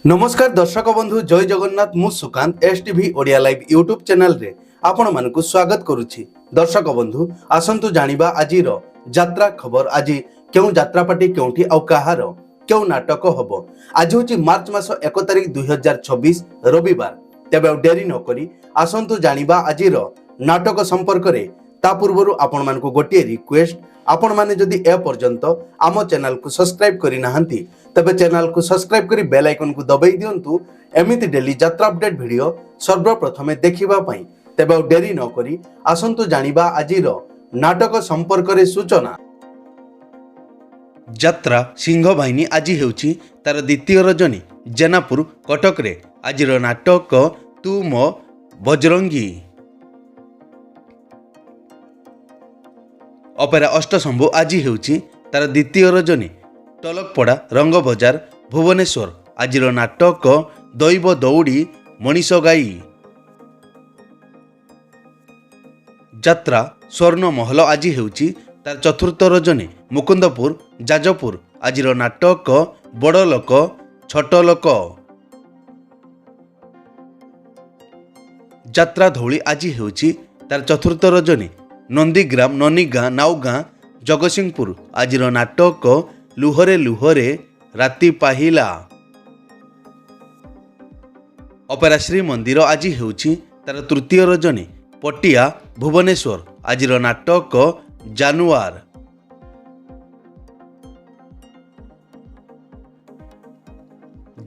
नमस्कार दर्शक बंधु जय जगन्नाथ मु Sukant STV Odia live YouTube channel रे आपण मानकु स्वागत करुछि। दर्शक बंधु आसंतु जानिबा आजिर यात्रा खबर। आज केउ यात्रा पार्टी केउठी औ काहार केउ नाटक हबो। आज होछि मार्च मास 1 तारिख 2026 रविवार। तेबे डेरी न करी आसंतु जानिबा आजिर नाटक संपर्क रे। ता पूर्वरु आपण मानकु गोटिए रिक्वेस्ट, आपण माने जदि ए पर्यंत आम चैनल को सब्सक्राइब करि नाहंती तबे चैनल को सब्सक्राइब करी बेल आइकन को दबाई दियंतु एमिति डेली यात्रा अपडेट वीडियो सर्वप्रथमे देखिबा पई। तेबे डेरी न करी आसंतु जानिबा आजिर नाटक संपर्क रे सूचना। यात्रा सिंह बाहिनी आज हेउछि तार द्वितीय रजनी जेनापुर कटक रे। आजिर नाटक तू मो बजरंगी। अपेरा अष्टशंभु आज हेउछि तार द्वितीय रजनी टलकपड़ा रंग बजार भुवनेश्वर। आजिर नाटक दैव दौड़ी मनीष गाई। यात्रा स्वर्ण महल आज हेउछि तार चतुर्थ रजनी मुकुंदपुर जाजपुर। आजिर नाटक बड़ लोक छोट लोक। यात्रा धौली आज हेउछि तार चतुर्थ रजनी नंदीग्राम ननीगाँ नाउगाँ जगतसिंहपुर। आजिर नाटक लुहरे लुहरे राति पाहिला। अपेरा श्री मंदिर आज हेउछि तार तृतीय रजनी पटिया भुवनेश्वर। आजिर नाटक जानुआर।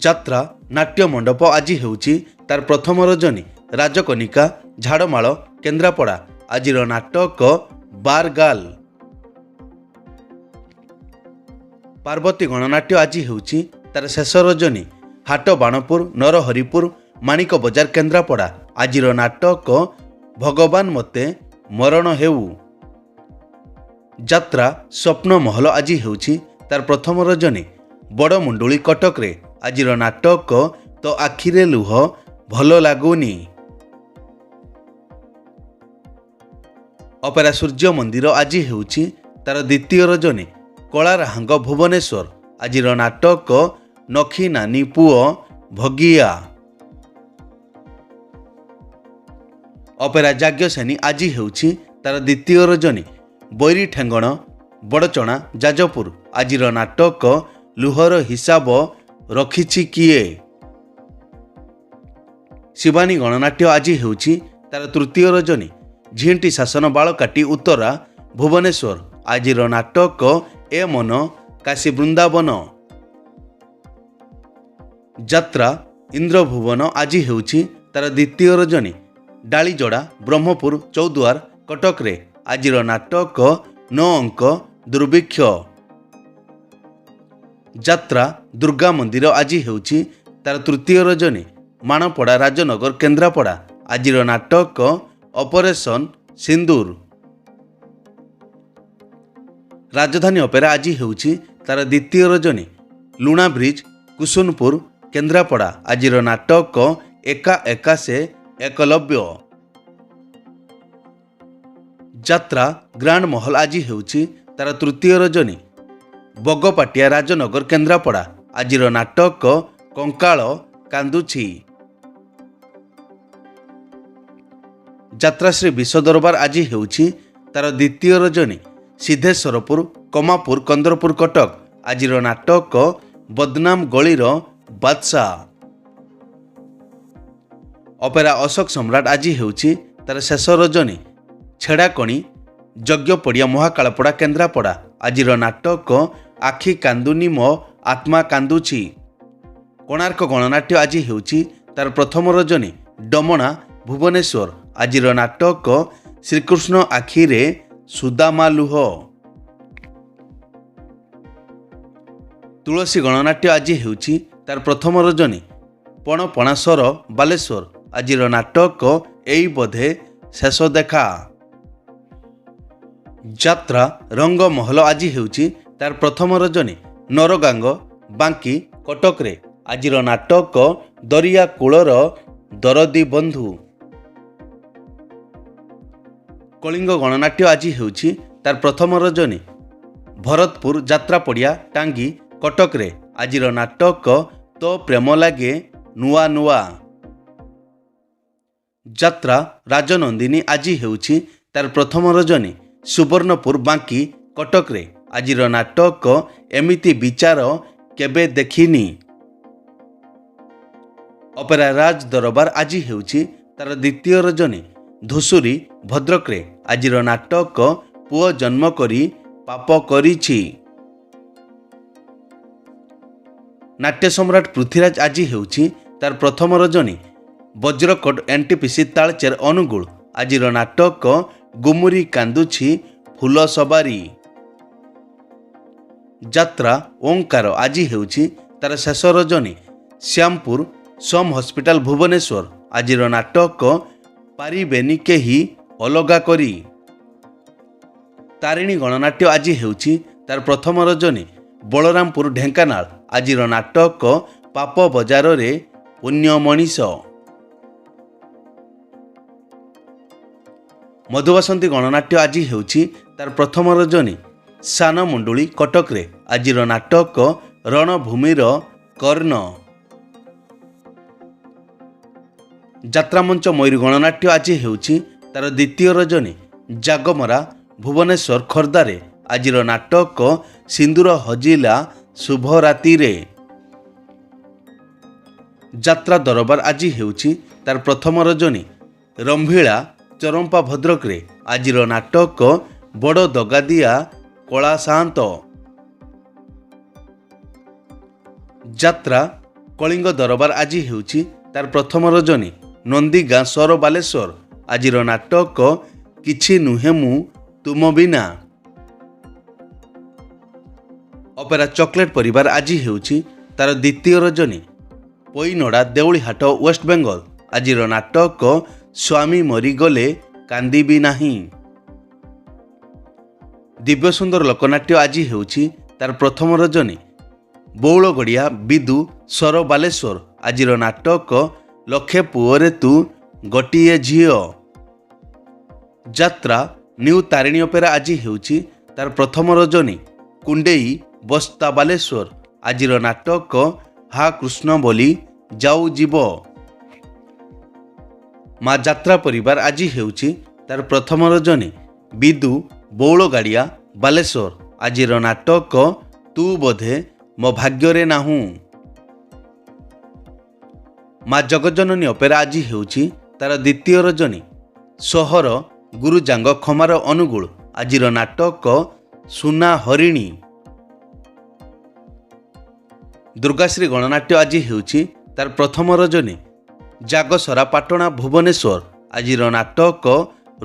यात्रा नाट्य मंडप आज हेउछि तार प्रथम रजनी राजकनिका झाड़माल केन्द्रापड़ा। आजिर नाटक बारगाल। पार्वती गणनाट्य आज हेउछि तार शेष रजनी हाट बाणपुर नरहरिपुर माणिक बजार केन्द्रापड़ा। आजिर नाटक भगवान मते मरण हेउ। यात्रा स्वप्न महल आज हेउछि तार प्रथम रजनी बड़ मुंडुली कटक रे। आजिर नाटक तो आखिरे लुह भल लागुनी। अपेरा सूर्य मंदिर आज हेउछि तार द्वितीय रजनी कलाराहांग भुवनेश्वर। आजिर नाटक नखी नानी पुओ भगिया। अपेरा याज्ञसेनी आज हेउछि तार द्वितीय रजनी बैरी ठेंगण बड़चणा जाजपुर। आजिर नाटक लुहर हिसाब रखिछि किए। शिवानी गणनाट्य आज हेउछि तार तृतीय रजनी झिंटी शासन बालकाटी उत्तरा भुवनेश्वर। आजिर नाटक ए मन काशी वृंदावन। यात्रा इंद्रभुवन आज हेउछि तार द्वितीय रजनी डालीजड़ा ब्रह्मपुर चौद्वार कटक रे। आजिर नाटक 9 अंक दुर्भिक्ष। यात्रा दुर्गा मंदिर आज हेउछि तार तृतीय रजनी माणपड़ा राजनगर केन्द्रापड़ा। आजिर नाटक ऑपरेशन सिंदूर। राजधानी अपेरा आज हेउछि तार द्वितीय रजनी लुणा ब्रिज कुसुनपुर केन्द्रापड़ा। आजिर नाटक एका एका से एकलव्य। यात्रा ग्रांड महल आज हेउछि तार तृतीय रजनी बगपाटिया राजनगर केन्द्रापड़ा। आजिर नाटक कंकाल कांदुछि। यात्रा श्री विश्व दरबार आज हेउछि तार द्वितीय रजनी सिद्धेश्वरपुर कमापुर कंदरपुर कटक। आजिर नाटक बदनाम गलीर बादशाह। अपेरा अशोक सम्राट आज हेउछि तार शेष रजनी छेड़ाकणी यज्ञपड़िया महाकालपड़ा केन्द्रापड़ा। आजिर नाटक आखि कांदुनी मो आत्मा कांदुछि। कोणार्क गणनाट्य आज हेउछि तार प्रथम रजनी डमणा भुवनेश्वर। आजिर नाटक श्रीकृष्ण आखिरे सुदामा लुह। तुलसी गणनाट्य आज हेउछि तार प्रथम रजनी पणपणासर बालेश्वर। आजिर नाटक एई बोधे शेष देखा। यात्रा रंग महल आज हेउछि तार प्रथम रजनी नरगांग बांकी कटक रे। आजिर नाटक दरिया कूलर दरदी बंधु। कलिंग गणनाट्य आज हेउछि तार प्रथम रजनी भरतपुर यात्रा पड़िया टांगी कटक रे। आजिर नाटक तो प्रेम लगे नुआ नुआ। ଯାତ୍ରା ରାଜନନ୍ଦିନୀ ଆଜି ହେଉଛି ତାର ପ୍ରଥମ ରଜନୀ ସୁବର୍ଣ୍ଣପୁର ବାଙ୍କି କଟକରେ। ଆଜିର ନାଟକ ଏମିତି ବିଚାର କେବେ ଦେଖିନି। ଅପେରା ରାଜ ଦରବାର ଆଜି ହେଉଛି ତାର ଦ୍ୱିତୀୟ ରଜନୀ ଧୂସୁରୀ ଭଦ୍ରକରେ। ଆଜିର ନାଟକ ପୁଅ ଜନ୍ମ କରି ପାପ କରିଛି। ନାଟ୍ୟ ସମ୍ରାଟ ପୃଥ୍ୱୀରାଜ ଆଜି ହେଉଛି ତାର ପ୍ରଥମ ରଜନୀ ବଜ୍ରକୋଟ ଏନ୍ଟିପିସି ତାଳଚେର ଅନୁଗୁଳ। ଆଜିର ନାଟକ ଗୁମୁରି କାନ୍ଦୁଛି ଫୁଲ ସବାରି। ଯାତ୍ରା ଓଙ୍କାର ଆଜି ହେଉଛି ତାର ଶେଷ ରଜନୀ ଶ୍ୟାମପୁର ସୋମ ହସ୍ପିଟାଲ ଭୁବନେଶ୍ୱର। ଆଜିର ନାଟକ ପାରିବେନି କେହି ଅଲଗା କରି। ତାରିଣୀ ଗଣନାଟ୍ୟ ଆଜି ହେଉଛି ତାର ପ୍ରଥମ ରଜନୀ ବଳରାମପୁର ଢେଙ୍କାନାଳ। ଆଜିର ନାଟକ ପାପ ବଜାରରେ ପୁଣ୍ୟ ମଣିଷ। ମଧୁବାସନ୍ତୀ ଗଣନାଟ୍ୟ ଆଜି ହେଉଛି ତାର ପ୍ରଥମ ରଜନୀ ସାନ ମୁଣ୍ଡୁଳି କଟକରେ। ଆଜିର ନାଟକ ରଣଭୂମିର କର୍ଣ୍ଣ। ଯାତ୍ରାମଞ୍ଚ ମୟୂରୀ ଗଣନାଟ୍ୟ ଆଜି ହେଉଛି ତାର ଦ୍ୱିତୀୟ ରଜନୀ ଜାଗମରା ଭୁବନେଶ୍ୱର ଖୋର୍ଦ୍ଧାରେ। ଆଜିର ନାଟକ ସିନ୍ଦୁର ହଜିଲା ଶୁଭ ରାତିରେ। ଯାତ୍ରା ଦରବାର ଆଜି ହେଉଛି ତାର ପ୍ରଥମ ରଜନୀ ରମ୍ଭିଳା ଚରମ୍ପା ଭଦ୍ରକରେ। ଆଜିର ନାଟକ ବଡ଼ ଦଗାଦିଆ କଳା ସାନ୍ତ। ଯାତ୍ରା କଳିଙ୍ଗ ଦରବାର ଆଜି ହେଉଛି ତାର ପ୍ରଥମ ରଜନୀ ନନ୍ଦୀଗାଁ ସର ବାଲେଶ୍ୱର। ଆଜିର ନାଟକ କିଛି ନୁହେଁ ମୁଁ ତୁମ ବିନା। ଅପେରା ଚକୋଲେଟ ପରିବାର ଆଜି ହେଉଛି ତାର ଦ୍ୱିତୀୟ ରଜନୀ ପଇନଡ଼ା ଦେଉଳିହାଟ ୱେଷ୍ଟବେଙ୍ଗଲ। ଆଜିର ନାଟକ ସ୍ୱାମୀ ମରିଗଲେ କାନ୍ଦିବି ନାହିଁ। ଦିବ୍ୟସୁନ୍ଦର ଲୋକନାଟ୍ୟ ଆଜି ହେଉଛି ତାର ପ୍ରଥମ ରଜନୀ ବଉଳଗଡ଼ିଆ ବିଦୁ ସର ବାଲେଶ୍ୱର। ଆଜିର ନାଟକ ଲକ୍ଷେ ପୁଅରେ ତୁ ଗୋଟିଏ ଝିଅ। ଯାତ୍ରା ନ୍ୟୁ ତାରିଣୀ ଅପେରା ଆଜି ହେଉଛି ତାର ପ୍ରଥମ ରଜନୀ କୁଣ୍ଡେଇ ବସ୍ତା ବାଲେଶ୍ୱର। ଆଜିର ନାଟକ ହା କୃଷ୍ଣ ବୋଲି ଯାଉ ଯିବ। ମା ଯାତ୍ରା ପରିବାର ଆଜି ହେଉଛି ତାର ପ୍ରଥମ ରଜନୀ ବିଦୁ ବଉଳଗାଡ଼ିଆ ବାଲେଶ୍ୱର। ଆଜିର ନାଟକ ତୁ ବୋଧେ ମୋ ଭାଗ୍ୟରେ ନାହୁଁ। ମା ଜଗଜନନୀ ଅପେରା ଆଜି ହେଉଛି ତାର ଦ୍ୱିତୀୟ ରଜନୀ ସହର ଗୁରୁଜାଙ୍ଗ ଖମାର ଅନୁଗୁଳ। ଆଜିର ନାଟକ ସୁନା ହରିଣୀ। ଦୁର୍ଗାଶ୍ରୀ ଗଣନାଟ୍ୟ ଆଜି ହେଉଛି ତାର ପ୍ରଥମ ରଜନୀ ଜାଗସରା ପାଟଣା ଭୁବନେଶ୍ୱର। ଆଜିର ନାଟକ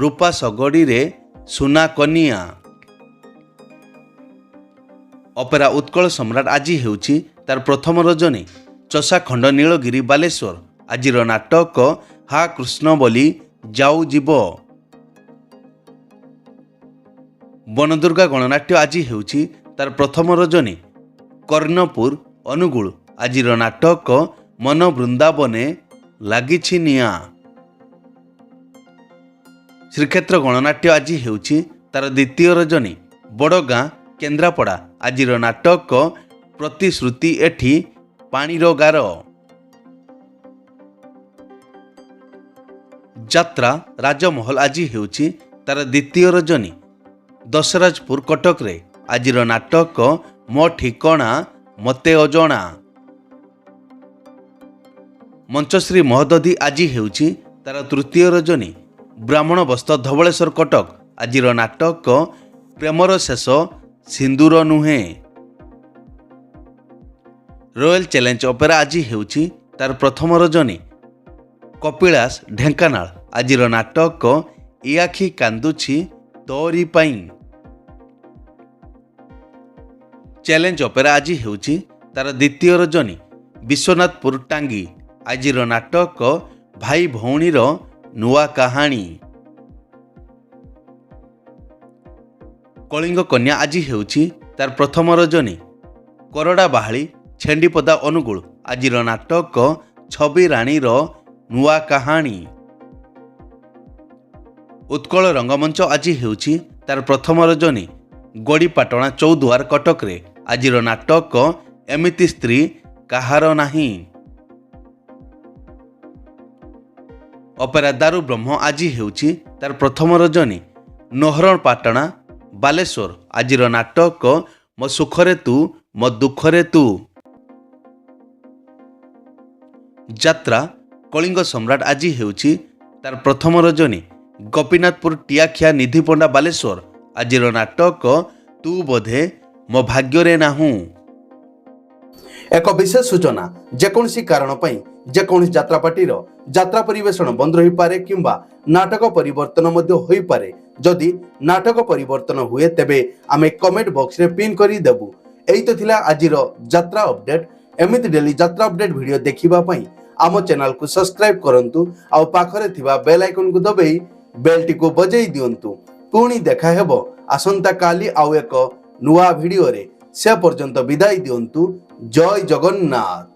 ରୂପା ଶଗଡ଼ିରେ ସୁନା କନିଆ। ଅପେରା ଉତ୍କଳ ସମ୍ରାଟ ଆଜି ହେଉଛି ତାର ପ୍ରଥମ ରଜନୀ ଚଷାଖଣ୍ଡ ନୀଳଗିରି ବାଲେଶ୍ୱର। ଆଜିର ନାଟକ ହା କୃଷ୍ଣ ବୋଲି ଯାଉ ଯିବ। ବନଦୁର୍ଗା ଗଣନାଟ୍ୟ ଆଜି ହେଉଛି ତାର ପ୍ରଥମ ରଜନୀ କର୍ଣ୍ଣପୁର ଅନୁଗୁଳ। ଆଜିର ନାଟକ ମନ ବୃନ୍ଦାବନେ ଲାଗିଛି ନିଆଁ। ଶ୍ରୀକ୍ଷେତ୍ର ଗଣନାଟ୍ୟ ଆଜି ହେଉଛି ତାର ଦ୍ୱିତୀୟ ରଜନୀ ବଡ଼ଗାଁ କେନ୍ଦ୍ରାପଡ଼ା। ଆଜିର ନାଟକ ପ୍ରତିଶ୍ରୁତି ଏଠି ପାଣିର ଗାର। ଯାତ୍ରା ରାଜମହଲ ଆଜି ହେଉଛି ତାର ଦ୍ୱିତୀୟ ରଜନୀ ଦଶରାଜପୁର କଟକରେ। ଆଜିର ନାଟକ ମୋ ଠିକଣା ମୋତେ ଅଜଣା। ମଞ୍ଚଶ୍ରୀ ମହୋଦଧି ଆଜି ହେଉଛି ତାର ତୃତୀୟ ରଜନୀ ବ୍ରାହ୍ମଣ ବସ୍ତ ଧବଳେଶ୍ୱର କଟକ। ଆଜିର ନାଟକ ପ୍ରେମର ଶେଷ ସିନ୍ଦୁର ନୁହେଁ। ରୟାଲ ଚ୍ୟାଲେଞ୍ଜ ଅପେରା ଆଜି ହେଉଛି ତାର ପ୍ରଥମ ରଜନୀ କପିଳାସ ଢେଙ୍କାନାଳ। ଆଜିର ନାଟକ ଏ ଆଖି କାନ୍ଦୁଛି ତୋରି ପାଇଁ। ଚ୍ୟାଲେଞ୍ଜ ଅପେରା ଆଜି ହେଉଛି ତାର ଦ୍ୱିତୀୟ ରଜନୀ ବିଶ୍ୱନାଥପୁର ଟାଙ୍ଗୀ। ଆଜିର ନାଟକ ଭାଇ ଭଉଣୀର ନୂଆ କାହାଣୀ। କଳିଙ୍ଗ କନ୍ୟା ଆଜି ହେଉଛି ତାର ପ୍ରଥମ ରଜନୀ କରଡ଼ା ବାହାଳି ଛେଣ୍ଡିପଦା ଅନୁଗୁଳ। ଆଜିର ନାଟକ ଛବି ରାଣୀର ନୂଆ କାହାଣୀ। ଉତ୍କଳ ରଙ୍ଗମଞ୍ଚ ଆଜି ହେଉଛି ତାର ପ୍ରଥମ ରଜନୀ ଗଡ଼ିପାଟଣା ଚୌଦୁଆର କଟକରେ। ଆଜିର ନାଟକ ଏମିତି ସ୍ତ୍ରୀ କାହାର ନାହିଁ। ଅପେରା ଦାରୁ ବ୍ରହ୍ମ ଆଜି ହେଉଛି ତାର ପ୍ରଥମ ରଜନୀ। ନହରଣ ପାଟଣା ବାଲେଶ୍ୱର ଆଜିର ନାଟକ ମୋ ସୁଖରେ ତୁ ମୋ ଦୁଃଖରେ ତୁ। ଯାତ୍ରା କଳିଙ୍ଗ ସମ୍ରାଟ ଆଜି ହେଉଛି ତାର ପ୍ରଥମ ରଜନୀ। ଗୋପୀନାଥପୁର ଟିଆଖିଆ ନିଧି ପଣ୍ଡା ବାଲେଶ୍ୱର ଆଜିର ନାଟକ ତୁ ବୋଧେ ମୋ ଭାଗ୍ୟରେ ନାହୁଁ। ଏକ ବିଶେଷ ସୂଚନା, ଯେକୌଣସି କାରଣ ପାଇଁ ଯେକୌଣସି ଯାତ୍ରାପାର୍ଟିର ଯାତ୍ରା ପରିବେଷଣ ବନ୍ଦ ରହିପାରେ କିମ୍ବା ନାଟକ ପରିବର୍ତ୍ତନ ମଧ୍ୟ ହୋଇପାରେ। ଯଦି ନାଟକ ପରିବର୍ତ୍ତନ ହୁଏ ତେବେ ଆମେ କମେଣ୍ଟ ବକ୍ସରେ ପିନ୍ କରି ଦେବୁ। ଏଇ ତ ଥିଲା ଆଜିର ଯାତ୍ରା ଅପଡେଟ୍। ଏମିତି ଡେଲି ଯାତ୍ରା ଅପଡେଟ୍ ଭିଡ଼ିଓ ଦେଖିବା ପାଇଁ ଆମ ଚ୍ୟାନେଲକୁ ସବସ୍କ୍ରାଇବ୍ କରନ୍ତୁ ଆଉ ପାଖରେ ଥିବା ବେଲ୍ ଆଇକନକୁ ଦବାଇ ବେଲ୍ଟିକୁ ବଜାଇ ଦିଅନ୍ତୁ। ପୁଣି ଦେଖା ହେବ ଆସନ୍ତାକାଲି ଆଉ ଏକ ନୂଆ ଭିଡ଼ିଓରେ। ସେ ପର୍ଯ୍ୟନ୍ତ ବିଦାୟ ଦିଅନ୍ତୁ। ଜୟ ଜଗନ୍ନାଥ।